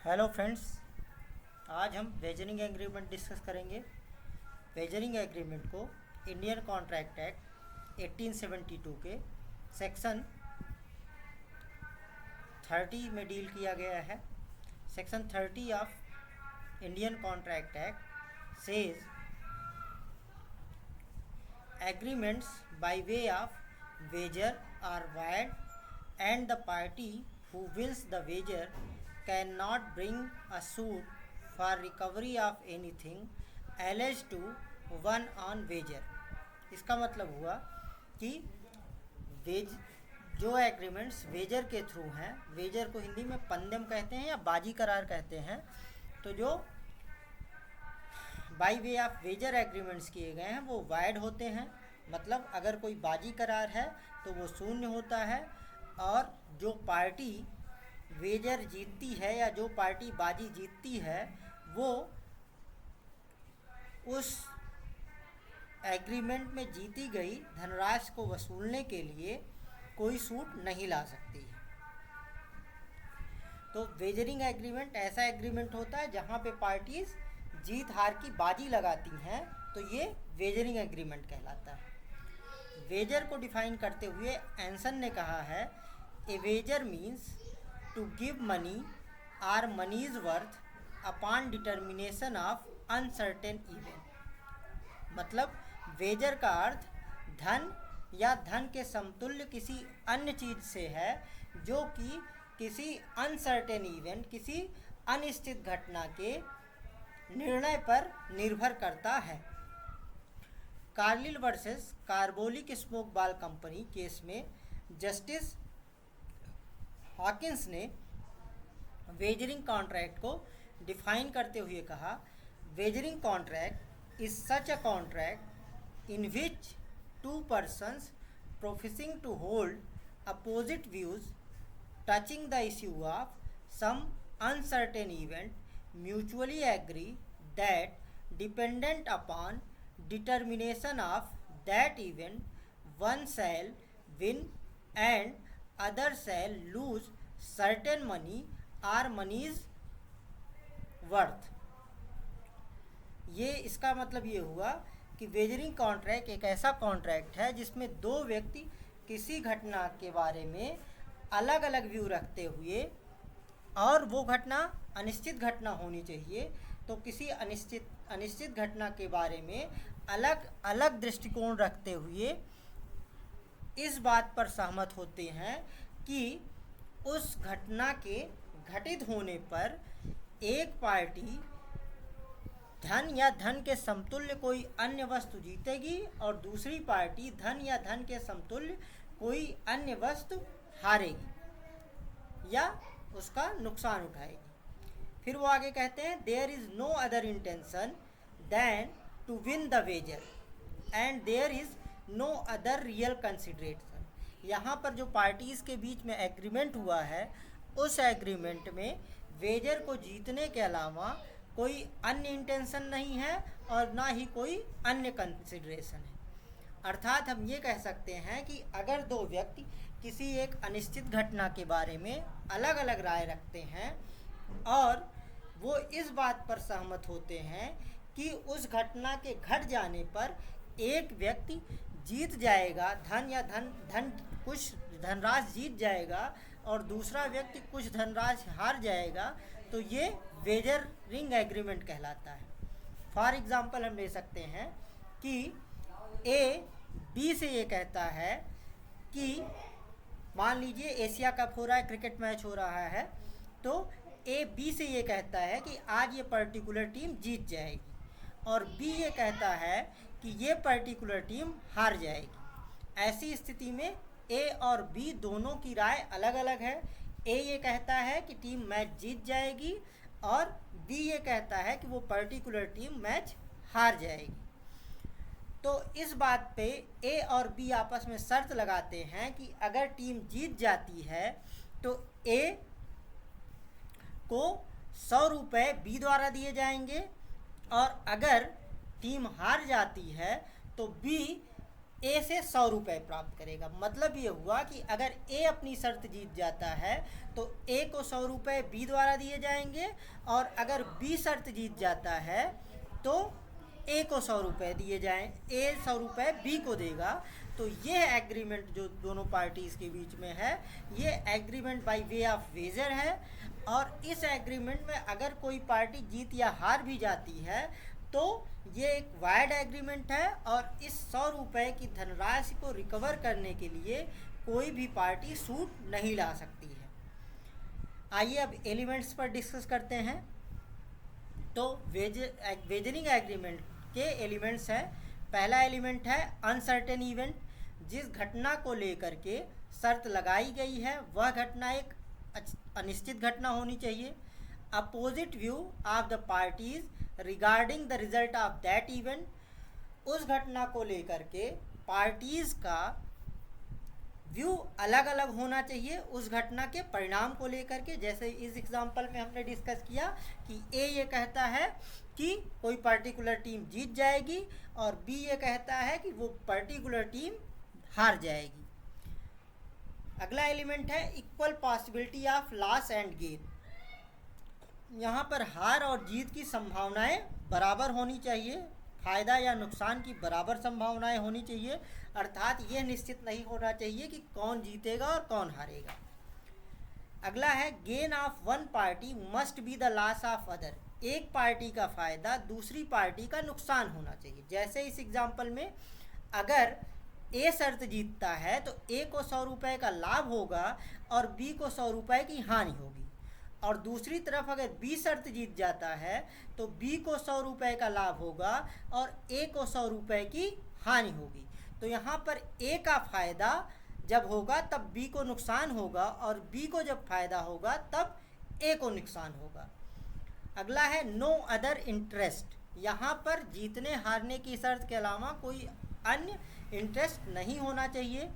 Hello friends, आज हम wagering agreement discuss करेंगे। वेजरिंग एग्रीमेंट को इंडियन कॉन्ट्रैक्ट एक्ट 1872 के सेक्शन 30 में डील किया गया है। Section 30 of Indian contract act says agreements by way of wager are void and the party who wins the wager cannot bring a suit for recovery of anything alleged to one on wager। इसका मतलब हुआ कि veg जो agreements Vaser के through हैं, Vaser को हिंदी में पंदेम कहते हैं या बाजी करार कहते हैं, तो जो by way of wager agreements किए गए हैं वो वाइड होते हैं। मतलब अगर कोई बाजी करार है तो वो शून्य होता है, और जो पार्टी वेजर जीतती है या जो पार्टी बाजी जीतती है वो उस एग्रीमेंट में जीती गई धनराशि को वसूलने के लिए कोई सूट नहीं ला सकती है। तो वेजरिंग एग्रीमेंट ऐसा एग्रीमेंट होता है जहाँ पे पार्टीज जीत हार की बाजी लगाती हैं, तो ये वेजरिंग एग्रीमेंट कहलाता है। वेजर को डिफाइन करते हुए एंसन ने कहा है, a wager means to give money or money's worth upon determination of uncertain event. मतलब वेजर का अर्थ धन या धन के समतुल्य किसी अन्य चीज़ से है जो कि किसी अनसर्टेन इवेंट, किसी अनिश्चित घटना के निर्णय पर निर्भर करता है। Carlill versus Carbolic Smoke Ball Company case में जस्टिस हॉकिंस ने वेजरिंग कॉन्ट्रैक्ट को डिफाइन करते हुए कहा, wagering contract is such a contract in which two persons professing to hold opposite views touching the issue of some uncertain event mutually agree that dependent upon determination of that event one shall win and other shall lose certain money or money's worth। ये इसका मतलब ये हुआ कि wagering contract एक ऐसा contract है जिसमें दो व्यक्ति किसी घटना के बारे में अलग अलग व्यू रखते हुए, और वो घटना अनिश्चित घटना होनी चाहिए, तो किसी अनिश्चित घटना के बारे में अलग अलग दृष्टिकोण रखते हुए इस बात पर सहमत होते हैं कि उस घटना के घटित होने पर एक पार्टी धन या धन के समतुल्य कोई अन्य वस्तु जीतेगी और दूसरी पार्टी धन या धन के समतुल्य कोई अन्य वस्तु हारेगी या उसका नुकसान उठाएगी। फिर वो आगे कहते हैं, there is no other intention than to win the wager and there is no other real consideration. यहाँ पर जो पार्टीज़ के बीच में एग्रीमेंट हुआ है, उस एग्रीमेंट में वेजर को जीतने के अलावा कोई अन्य इंटेंशन नहीं है और ना ही कोई अन्य कंसिडरेशन है। अर्थात हम ये कह सकते हैं कि अगर दो व्यक्ति किसी एक अनिश्चित घटना के बारे में अलग अलग राय रखते हैं और वो इस बात पर सहमत होते हैं कि उस घटना के घट जाने पर एक व्यक्ति जीत जाएगा, धन या धन कुछ धनराशि जीत जाएगा और दूसरा व्यक्ति कुछ धनराशि हार जाएगा, तो ये वेजरिंग एग्रीमेंट कहलाता है। फॉर एग्ज़ाम्पल हम ले सकते हैं कि ए बी से ये कहता है कि मान लीजिए एशिया कप हो रहा है, क्रिकेट मैच हो रहा है, तो ए बी से ये कहता है कि आज ये पर्टिकुलर टीम जीत जाएगी, और बी ये कहता है कि ये पर्टिकुलर टीम हार जाएगी। ऐसी स्थिति में ए और बी दोनों की राय अलग अलग है। ए ये कहता है कि टीम मैच जीत जाएगी और बी ये कहता है कि वो पर्टिकुलर टीम मैच हार जाएगी। तो इस बात पे ए और बी आपस में शर्त लगाते हैं कि अगर टीम जीत जाती है तो ए को 100 रुपये बी द्वारा दिए जाएंगे, और अगर टीम हार जाती है तो बी ए से 100 रुपये प्राप्त करेगा। मतलब ये हुआ कि अगर ए अपनी शर्त जीत जाता है तो ए को 100 रुपये बी द्वारा दिए जाएंगे, और अगर बी शर्त जीत जाता है तो ए को 100 रुपये दिए जाएं, ए 100 रुपये बी को देगा। तो ये एग्रीमेंट जो दोनों पार्टीज़ के बीच में है, ये agreement by way of wager है। और इस एग्रीमेंट में अगर कोई पार्टी जीत या हार भी जाती है तो ये एक वाइड एग्रीमेंट है, और इस 100 रुपये की धनराशि को रिकवर करने के लिए कोई भी पार्टी सूट नहीं ला सकती है। आइए अब एलिमेंट्स पर डिस्कस करते हैं। तो वेजरिंग एग्रीमेंट के एलिमेंट्स हैं। पहला एलिमेंट है अनसर्टेन इवेंट, जिस घटना को लेकर के शर्त लगाई गई है वह घटना एक अनिश्चित घटना होनी चाहिए। Opposite view of the parties regarding the result of that event, उस घटना को लेकर के पार्टीज का व्यू अलग अलग होना चाहिए उस घटना के परिणाम को लेकर के। जैसे इस एग्जांपल में हमने डिस्कस किया कि ए ये कहता है कि कोई पर्टिकुलर टीम जीत जाएगी, और बी ये कहता है कि वो पर्टिकुलर टीम हार जाएगी। अगला एलिमेंट है equal possibility of loss and gain. यहाँ पर हार और जीत की संभावनाएं बराबर होनी चाहिए, फायदा या नुकसान की बराबर संभावनाएं होनी चाहिए। अर्थात यह निश्चित नहीं होना चाहिए कि कौन जीतेगा और कौन हारेगा। अगला है gain of one party must be the loss of other. एक पार्टी का फायदा दूसरी पार्टी का नुकसान होना चाहिए। जैसे इस एग्जांपल में अगर ए शर्त जीतता है तो ए को 100 रुपये का लाभ होगा और बी को 100 रुपये की हानि होगी। और दूसरी तरफ अगर बी शर्त जीत जाता है तो बी को 100 रुपये का लाभ होगा और ए को 100 रुपये की हानि होगी। तो यहाँ पर ए का फ़ायदा जब होगा तब बी को नुकसान होगा, और बी को जब फ़ायदा होगा तब ए को नुकसान होगा। अगला है नो अदर इंटरेस्ट। यहाँ पर जीतने हारने की शर्त के अलावा कोई अन्य इंटरेस्ट नहीं होना चाहिए।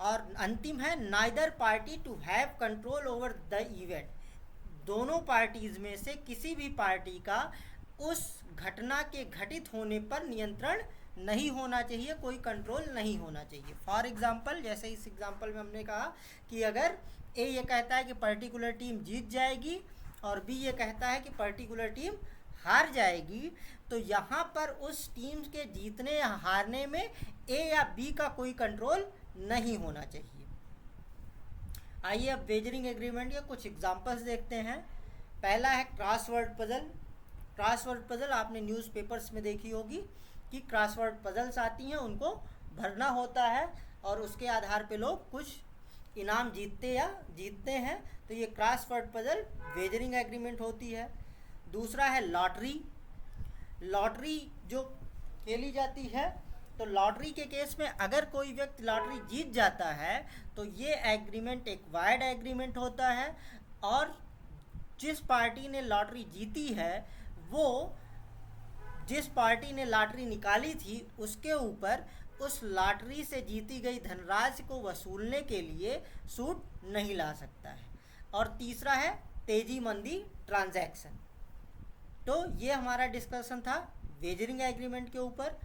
और अंतिम है neither party to have control over the event. दोनों पार्टीज़ में से किसी भी पार्टी का उस घटना के घटित होने पर नियंत्रण नहीं होना चाहिए, कोई कंट्रोल नहीं होना चाहिए। फॉर एग्जांपल, जैसे इस एग्जांपल में हमने कहा कि अगर ए ये कहता है कि पर्टिकुलर टीम जीत जाएगी और बी ये कहता है कि पर्टिकुलर टीम हार जाएगी, तो यहाँ पर उस टीम के जीतने या हारने में ए या बी का कोई कंट्रोल नहीं होना चाहिए। आइए अब वेजरिंग एग्रीमेंट के कुछ एग्जांपल्स देखते हैं। पहला है क्रॉसवर्ड पजल। क्रॉसवर्ड पजल आपने न्यूज़पेपर्स में देखी होगी कि क्रॉसवर्ड पजल्स आती हैं, उनको भरना होता है और उसके आधार पे लोग कुछ इनाम जीतते हैं। तो ये क्रॉसवर्ड पजल वेजरिंग एग्रीमेंट होती है। दूसरा है लॉटरी। लॉटरी जो खेली जाती है, तो लॉटरी के केस में अगर कोई व्यक्ति लॉटरी जीत जाता है तो ये एग्रीमेंट एक वाइड एग्रीमेंट होता है, और जिस पार्टी ने लॉटरी जीती है वो जिस पार्टी ने लॉटरी निकाली थी उसके ऊपर उस लॉटरी से जीती गई धनराशि को वसूलने के लिए सूट नहीं ला सकता है। और तीसरा है तेजी मंदी ट्रांजैक्शन। तो ये हमारा डिस्कशन था वेजरिंग एग्रीमेंट के ऊपर।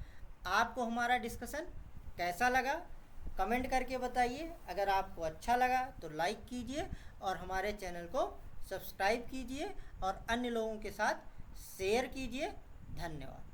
आपको हमारा डिस्कशन कैसा लगा कमेंट करके बताइए। अगर आपको अच्छा लगा तो लाइक कीजिए और हमारे चैनल को सब्सक्राइब कीजिए और अन्य लोगों के साथ शेयर कीजिए। धन्यवाद।